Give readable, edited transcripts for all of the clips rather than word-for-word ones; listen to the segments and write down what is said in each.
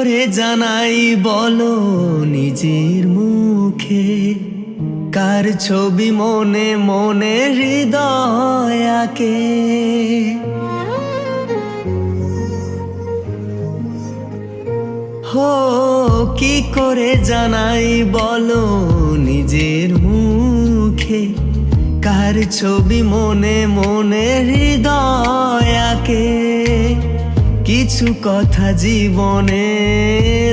করে জানাই বলো নিজের মুখে, কার ছবি মনে মনে হৃদয় আঁকে। হো কি করে জানাই বলো নিজের মুখে, কার ছবি মনে মনে হৃদয় আঁকে। কিছু কথা জীবনে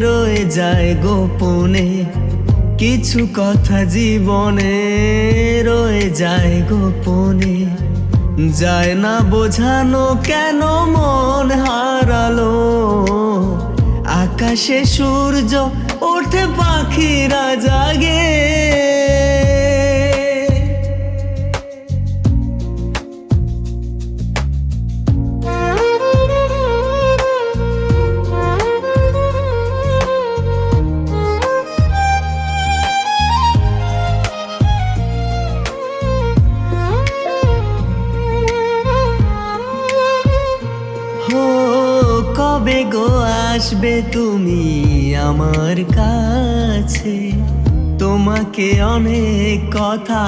রয়ে যায় গোপনে, কিছু কথা জীবনে রয়ে যায় গোপনে। যায় না বোঝানো কেন মন হারালো, আকাশে সূর্য ওঠে পাখিরা জাগে। কবে গো আসবে তুমি আমার কাছে, তোমাকে অনেক কথা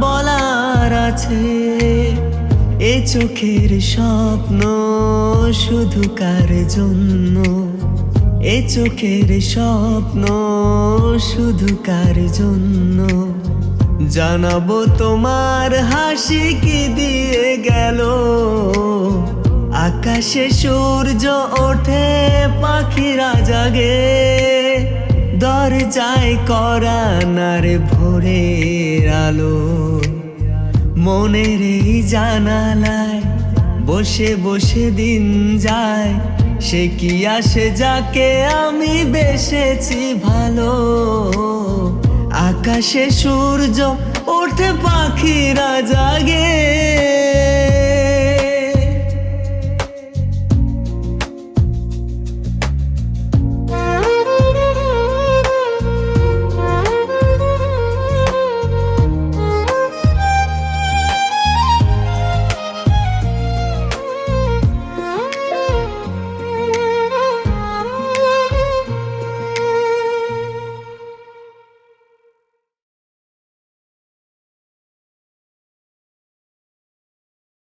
বলার আছে। এ চোখের স্বপ্ন শুধু কার জন্য, এ চোখের স্বপ্ন শুধু কার জন্য। জানাবো তোমার হাসি কি দিয়ে গেল, আকাশে সূর্য ওঠে পাখিরা জাগে। দরজায় করা নার ভোরের আলো, মনের এই জানালায় বসে বসে দিন যায়। সে কি আসে যাকে আমি বেসেছি ভালো, আকাশে সূর্য ওঠে পাখিরা জাগে।